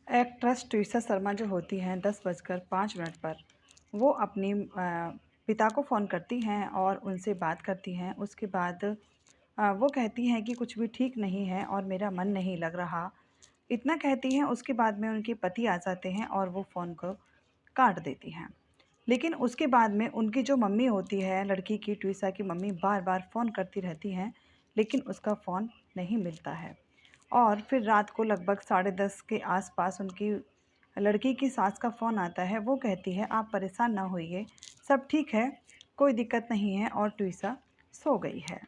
Actress ट्विसा Sharma जो होती हैं 10:05 पर वो अपनी पिता को फ़ोन करती हैं और उनसे बात करती हैं। उसके बाद वो कहती हैं कि कुछ भी ठीक नहीं है और मेरा मन नहीं लग रहा। इतना कहती हैं, उसके बाद में उनके पति आ जाते हैं और वो फ़ोन को काट देती हैं। लेकिन उसके बाद में उनकी जो मम्मी होती है लड़की की, ट्विसा की मम्मी बार-बार फ़ोन करती रहती हैं, लेकिन उसका फ़ोन नहीं मिलता है। और फिर रात को लगभग 10:30 के आस-पास उनकी लड़की की सास का फ़ोन आता है। वो कहती है, "आप परेशान ना होइए, सब ठीक है, कोई दिक्कत नहीं है" और ट्विसा सो गई है।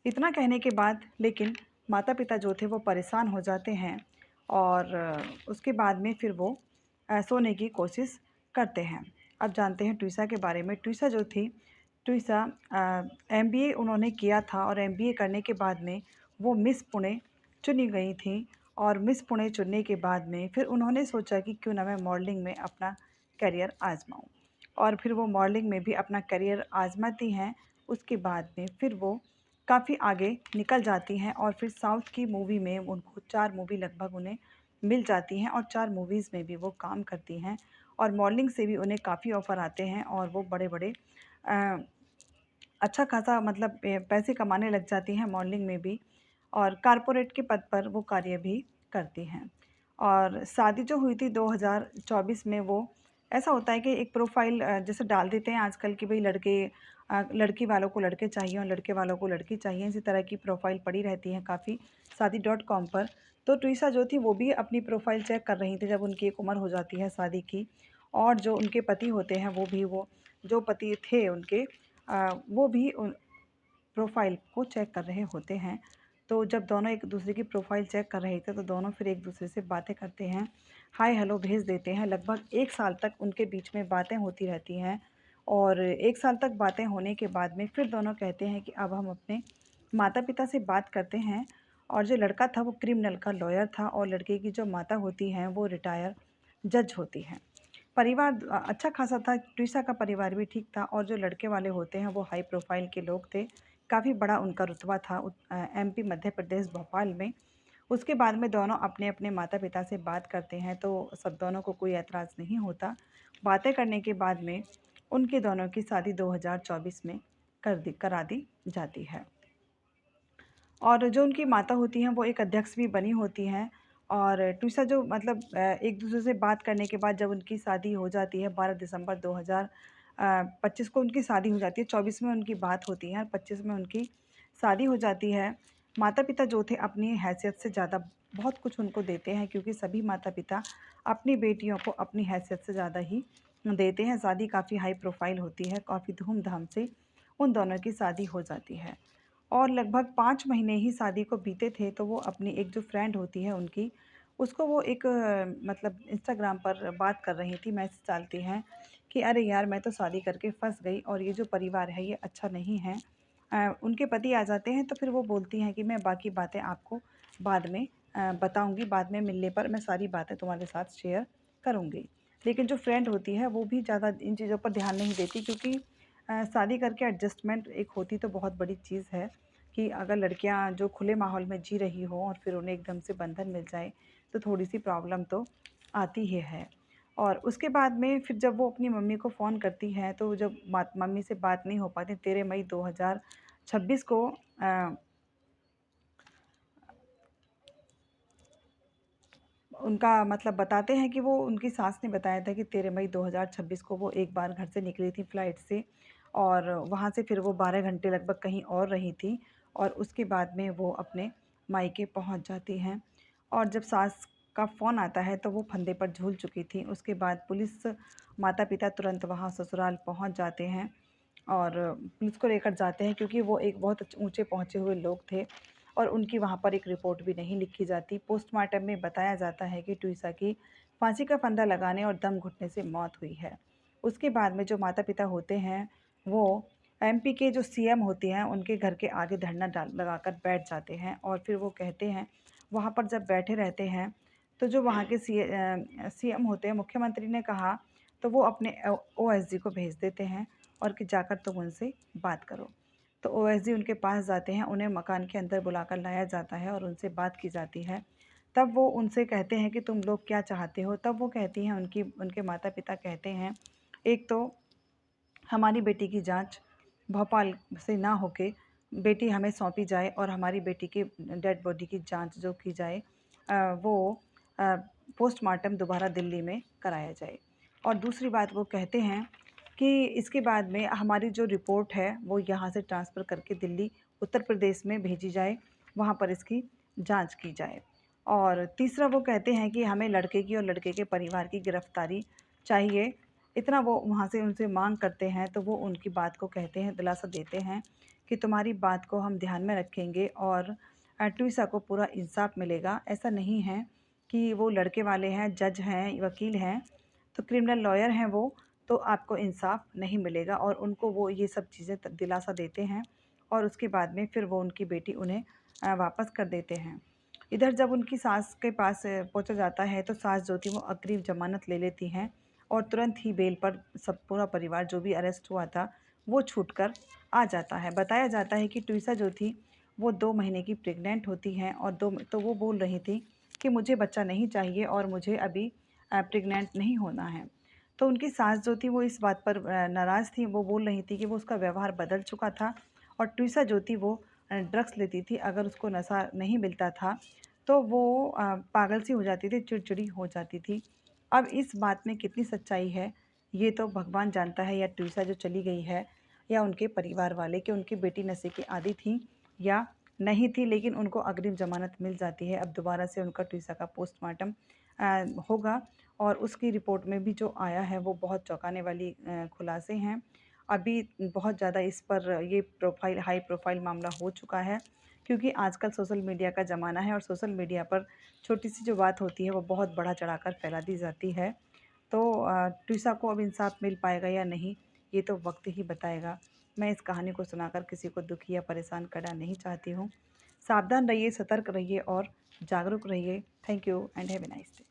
इतना कहने के बाद लेकिन माता-पिता जो थे वो परेशान हो जाते हैं और उसके बाद में फिर वो सोने की कोशिश करते हैं। अब जानते हैं ट्विसा के बारे में। ट्विसा जो थी, ट्विसा एमबीए उन्होंने किया था और एमबीए करने के बाद में वो मिस पुणे चुनी गई थीं और मिस पुणे चुनने के बाद में फिर उन्होंने सोचा कि क्यों ना मैं मॉडलिंग में अपना करियर आज़माऊँ और फिर वो मॉडलिंग में भी अपना करियर आज़माती हैं। उसके बाद में फिर वो काफ़ी आगे निकल जाती हैं और फिर साउथ की मूवी में उनको 4 मूवी लगभग उन्हें मिल जाती हैं और 4 मूवीज़ में भी वो काम करती हैं और मॉडलिंग से भी उन्हें काफ़ी ऑफ़र आते हैं और वो बड़े-बड़े अ, अच्छा खासा मतलब पैसे कमाने लग जाती हैं मॉडलिंग में भी और कॉर्पोरेट के पद पर वो कार्य भी करती हैं। और शादी जो हुई थी 2024 में वो ऐसा होता है कि एक प्रोफ़ाइल जैसे डाल देते हैं आजकल कि भई लड़की वालों को लड़के चाहिए और लड़के वालों को लड़की चाहिए, इसी तरह की प्रोफ़ाइल पड़ी रहती हैं काफ़ी शादी डॉट कॉम पर। तो ट्विसा जो थी वो भी अपनी प्रोफ़ाइल चेक कर रही थी जब उनकी एक उम्र हो जाती है शादी की और जो उनके पति होते हैं वो जो पति थे उनके वो भी उन प्रोफ़ाइल को चेक कर रहे होते हैं। तो जब दोनों एक-दूसरे की प्रोफ़ाइल चेक कर रहे थे, तो दोनों फिर एक-दूसरे से बातें करते हैं, हाय हेलो भेज देते हैं। लगभग 1 साल तक उनके बीच में बातें होती रहती हैं और 1 साल तक बातें होने के बाद में फिर दोनों कहते हैं कि अब हम अपने माता-पिता से बात करते हैं और जो लड़का था वो क्रिमिनल का लॉयर था और लड़के की जो माता होती हैं वो रिटायर जज होती हैं। परिवार अच्छा खासा था, ट्विसा का परिवार भी ठीक था और जो लड़के वाले होते हैं वो हाई प्रोफ़ाइल के लोग थे। काफ़ी बड़ा उनका रुतबा था एमपी मध्य प्रदेश भोपाल में। उसके बाद में दोनों अपने-अपने माता-पिता से बात करते हैं तो सब दोनों को कोई ऐतराज़ नहीं होता। बातें करने के बाद में उनके दोनों की शादी 2024 में करा दी जाती है। और जो उनकी माता होती हैं वो एक अध्यक्ष भी बनी होती हैं और ट्विसा जो मतलब एक-दूसरे से बात करने के बाद जब उनकी शादी हो जाती है 12 दिसंबर 2025 को उनकी शादी हो जाती है, 24 में उनकी बात होती है और 25 में उनकी शादी हो जाती है। माता-पिता जो थे अपनी हैसियत से ज़्यादा बहुत कुछ उनको देते हैं क्योंकि सभी माता-पिता अपनी बेटियों को अपनी हैसियत से ज़्यादा ही देते हैं। शादी काफ़ी हाई प्रोफ़ाइल होती है, काफ़ी धूम-धाम से उन दोनों की शादी हो जाती है। और लगभग 5 महीने ही शादी को बीते थे, तो वो अपनी एक जो फ्रेंड होती है उनकी, उसको वो एक मतलब इंस्टाग्राम पर बात कर रही थी, मैसेज डालती हैं कि अरे यार! मैं तो शादी करके फँस गई और ये जो परिवार है ये अच्छा नहीं है। उनके पति आ जाते हैं तो फिर वो बोलती हैं कि मैं बाकी बातें आपको बाद में बताऊँगी, बाद में मिलने पर मैं सारी बातें तुम्हारे साथ शेयर करूँगी। लेकिन जो फ्रेंड होती है वो भी ज़्यादा इन चीज़ों पर ध्यान नहीं देती क्योंकि शादी करके एडजस्टमेंट एक होती तो बहुत बड़ी चीज़ है कि अगर लड़कियां जो खुले माहौल में जी रही हो और फिर उन्हें एकदम से बंधन मिल जाए तो थोड़ी-सी प्रॉब्लम तो आती ही है। और उसके बाद में फिर जब वो अपनी मम्मी को फ़ोन करती हैं तो जब मात मम्मी से बात नहीं हो पाती 13 मई 2026 को उनका मतलब बताते हैं कि वो उनकी सास ने बताया था कि 13 मई 2026 को वो एक बार घर से निकली थी फ्लाइट से और वहाँ से फिर वो 12 घंटे लगभग कहीं और रही थी और उसके बाद में वो अपने मायके पहुँच जाती हैं और जब सास का फ़ोन आता है तो वो फंदे पर झूल चुकी थी। उसके बाद पुलिस माता-पिता तुरंत वहाँ ससुराल पहुँच जाते हैं और पुलिस को लेकर जाते हैं क्योंकि वो एक बहुत ऊँचे पहुँचे हुए लोग थे और उनकी वहाँ पर एक रिपोर्ट भी नहीं लिखी जाती। पोस्टमार्टम में बताया जाता है कि ट्विसा की फांसी का फंदा लगाने और दम घुटने से मौत हुई है। उसके बाद में जो माता-पिता होते हैं, वो एमपी के जो सीएम होते हैं, उनके घर के आगे धरना डाल लगाकर बैठ जाते हैं और फिर वो कहते हैं, वहाँ पर जब बैठे रहते हैं, तो जो वहाँ के सीएम होते हैं, मुख्यमंत्री ने कहा, तो वो अपने ओएसडी को भेज देते हैं और कि जाकर तुम उनसे बात करो। तो ओएसडी उनके पास जाते हैं, उन्हें मकान के अंदर बुलाकर लाया जाता है और उनसे बात की जाती है। तब वो उनसे कहते हैं कि तुम लोग क्या चाहते हो? तब वो कहती हैं, उनके माता-पिता कहते हैं, एक तो हमारी बेटी की जाँच भोपाल से ना होके बेटी हमें सौंपी जाए और हमारी बेटी की डेड बॉडी की जाँच जो की जाए वो अ, पोस्टमार्टम दोबारा दिल्ली में कराया जाए। और दूसरी बात वो कहते हैं कि इसके बाद में हमारी जो रिपोर्ट है वो यहाँ से ट्रांसफ़र करके दिल्ली उत्तर प्रदेश में भेजी जाए, वहाँ पर इसकी जाँच की जाए। और तीसरा वो कहते हैं कि हमें लड़के की और लड़के के परिवार की गिरफ़्तारी चाहिए। इतना वो वहाँ से उनसे माँग करते हैं, तो वो उनकी बात को कहते हैं, दिलासा देते हैं कि तुम्हारी बात को हम ध्यान में रखेंगे और ट्वीसा को पूरा इंसाफ़ मिलेगा। ऐसा नहीं है कि वो लड़के वाले हैं, जज हैं, वकील हैं, तो क्रिमिनल लॉयर हैं वो, तो आपको इंसाफ़ नहीं मिलेगा। और उनको वो ये सब चीज़ें दिलासा देते हैं और उसके बाद में फिर वो उनकी बेटी उन्हें वापस कर देते हैं। इधर जब उनकी सास के पास पहुँचा जाता है, तो सास जो थी वो अग्रिम ज़मानत ले लेती हैं और तुरंत ही बेल पर सब पूरा परिवार जो भी अरेस्ट हुआ था वो छूटकर आ जाता है। बताया जाता है कि ट्वीसा जो थी वो 2 महीने की प्रेग्नेंट होती हैं और 2 तो वो बोल रही थी कि मुझे बच्चा नहीं चाहिए और मुझे अभी प्रेग्नेंट नहीं होना है। तो उनकी सास जो थी वो इस बात पर नाराज़ थी। वो बोल रही थी कि वो उसका व्यवहार बदल चुका था और ट्वीसा जो थी वो ड्रग्स लेती थी। अगर उसको नशा नहीं मिलता था तो वो पागल सी हो जाती थी, चिड़चिड़ी हो जाती थी। अब इस बात में कितनी सच्चाई है, ये तो भगवान जानता है, या ट्वीसा जो चली गई है या उनके परिवार वाले कि उनकी बेटी नशे की आदी थी या नहीं थी, लेकिन उनको अग्रिम ज़मानत मिल जाती है। अब दोबारा से उनका ट्वीसा का पोस्टमार्टम होगा और उसकी रिपोर्ट में भी जो आया है वो बहुत चौंकाने वाली खुलासे हैं। अभी बहुत ज़्यादा इस पर ये हाई प्रोफ़ाइल मामला हो चुका है, क्योंकि आजकल सोशल मीडिया का ज़माना है और सोशल मीडिया पर छोटी-सी जो बात होती है वो बहुत बढ़ा-चढ़ा कर फैला दी जाती है। तो ट्विसा को अब इंसाफ़ मिल पाएगा या नहीं, ये तो वक्त ही बताएगा। मैं इस कहानी को सुनाकर किसी को दुखी या परेशान करना नहीं चाहती हूँ। सावधान रहिए, सतर्क रहिए और जागरूक रहिए। Thank you and have a nice day.